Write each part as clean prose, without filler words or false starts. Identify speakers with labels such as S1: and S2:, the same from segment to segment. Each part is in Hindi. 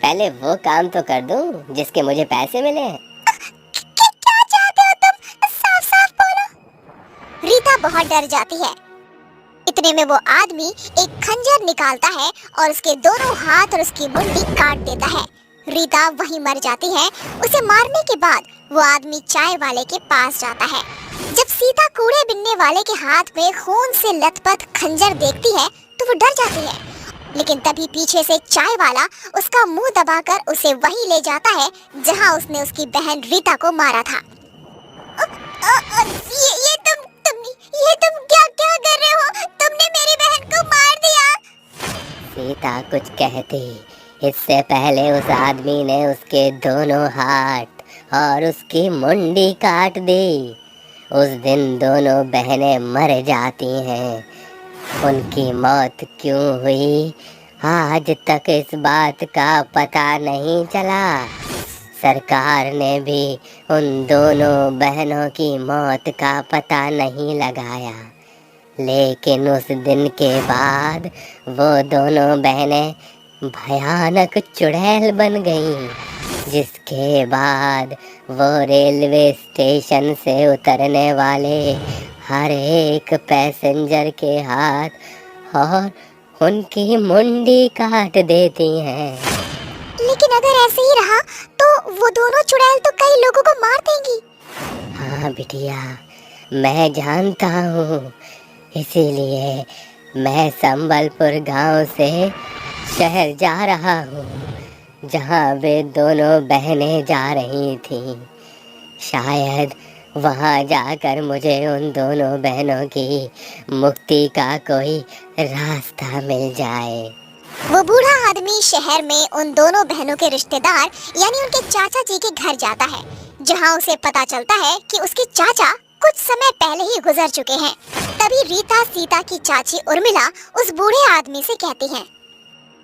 S1: पहले वो काम तो कर दूं जिसके मुझे पैसे मिले हैं।
S2: क्या चाहते हो तुम? साफ साफ बोलो। रीता बहुत डर जाती है। इतने में वो आदमी एक खंजर निकालता है और उसके दोनों हाथ और उसकी मुंडी काट देता है। रीता वहीं मर जाती है। उसे मारने के बाद वो आदमी चाय वाले के पास जाता है। जब सीता कूड़े बिनने वाले के हाथ में खून से लथपथ खंजर देखती है तो वो डर जाती है, लेकिन तभी पीछे से चाय वाला उसका मुंह दबाकर उसे वहीं ले जाता है जहां उसने उसकी बहन रीता को मारा था। ये तुम क्या क्या कर रहे हो? तुमने मेरी बहन को मार दिया।
S1: सीता कुछ कहती इससे पहले उस आदमी ने उसके दोनों हाथ और उसकी मुंडी काट दी। उस दिन दोनों बहनें मर जाती हैं। उनकी मौत क्यों हुई आज तक इस बात का पता नहीं चला। सरकार ने भी उन दोनों बहनों की मौत का पता नहीं लगाया, लेकिन उस दिन के बाद वो दोनों बहनें भयानक चुड़ैल बन गईं, जिसके बाद वो रेलवे स्टेशन से उतरने वाले हर एक पैसेंजर के हाथ और उनकी मुंडी काट देती हैं।
S2: लेकिन अगर ऐसे ही रहा तो वो दोनों चुड़ैल तो कई लोगों को मार देंगी।
S1: हाँ बिटिया, मैं जानता हूँ, इसीलिए मैं संबलपुर गांव से शहर जा रहा हूँ जहाँ वे दोनों बहनें जा रही थीं। शायद वहाँ जाकर मुझे उन दोनों बहनों की मुक्ति का कोई रास्ता मिल जाए।
S2: वो बूढ़ा आदमी शहर में उन दोनों बहनों के रिश्तेदार यानी उनके चाचा जी के घर जाता है, जहाँ उसे पता चलता है कि उसके चाचा कुछ समय पहले ही गुजर चुके हैं। तभी रीता सीता की चाची उर्मिला उस बूढ़े आदमी से कहती हैं,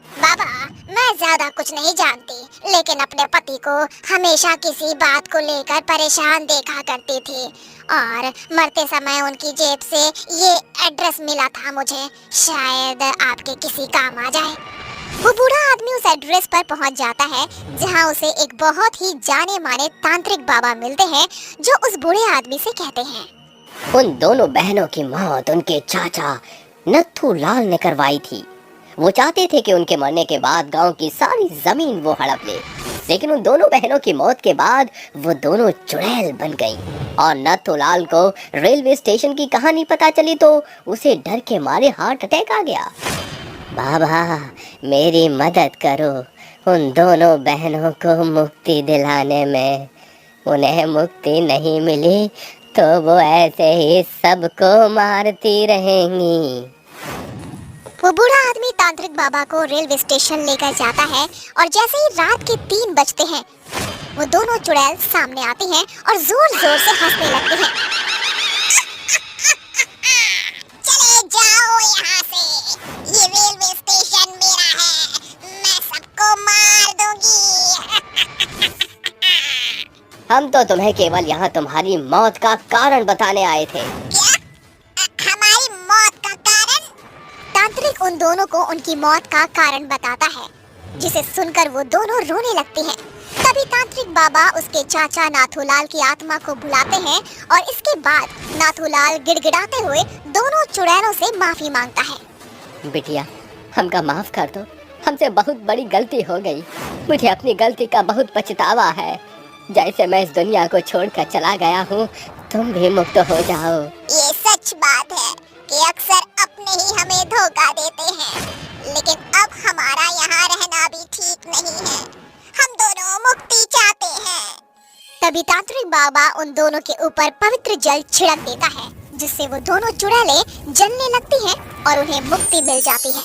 S2: बाबा, मैं ज्यादा कुछ नहीं जानती, लेकिन अपने पति को हमेशा किसी बात को लेकर परेशान देखा करती थी और मरते समय उनकी जेब से ये एड्रेस मिला था मुझे, शायद आपके किसी काम आ जाए। वो बूढ़ा आदमी उस एड्रेस पर पहुंच जाता है जहां उसे एक बहुत ही जाने माने तांत्रिक बाबा मिलते हैं, जो उस बूढ़े आदमी से कहते हैं,
S1: उन दोनों बहनों की मौत उनके चाचा नत्थू लाल ने करवाई थी। वो चाहते थे कि उनके मरने के बाद गांव की सारी जमीन वो हड़प ले, लेकिन उन दोनों बहनों की मौत के बाद वो दोनों चुड़ैल बन गईं और नथुलाल को रेलवे स्टेशन की कहानी पता चली तो उसे डर के मारे हार्ट अटैक आ गया। बाबा, मेरी मदद करो उन दोनों बहनों को मुक्ति दिलाने में। उन्हें मुक्ति नहीं मिली तो वो ऐसे ही सबको मारती रहेंगी।
S2: वो बूढ़ा आदमी तांत्रिक बाबा को रेलवे स्टेशन लेकर जाता है और जैसे ही रात के 3 बजते हैं, वो दोनों चुड़ैल सामने आती हैं और जोर जोर से हंसने लगती हैं। चले जाओ यहाँ से, ये रेलवे स्टेशन मेरा है, मैं सबको मार दूंगी।
S1: हम तो तुम्हें केवल यहाँ तुम्हारी मौत का कारण बताने आए थे।
S2: हमारी मौत का कारण? तांत्रिक उन दोनों को उनकी मौत का कारण बताता है, जिसे सुनकर वो दोनों रोने लगते हैं। तभी तांत्रिक बाबा उसके चाचा नाथूलाल की आत्मा को बुलाते हैं और इसके बाद नाथूलाल गिड़गिड़ाते हुए दोनों चुड़ैलों से माफी मांगता है।
S1: बिटिया, हमका माफ कर दो, हमसे बहुत बड़ी गलती हो गई। मुझे अपनी गलती का बहुत पछतावा है। जैसे मैं इस दुनिया को छोड़कर चला गया हूँ, तुम भी मुक्त हो जाओ।
S2: ये सच बात है कि अक्सर अपने ही हमें धोखा देते हैं, लेकिन अब हमारा यहाँ रहना भी ठीक नहीं है। हम दोनों मुक्ति चाहते हैं। तभी तांत्रिक बाबा उन दोनों के ऊपर पवित्र जल छिड़क देता है, जिससे वो दोनों चुड़ैलें जलने लगती हैं और उन्हें मुक्ति मिल जाती है।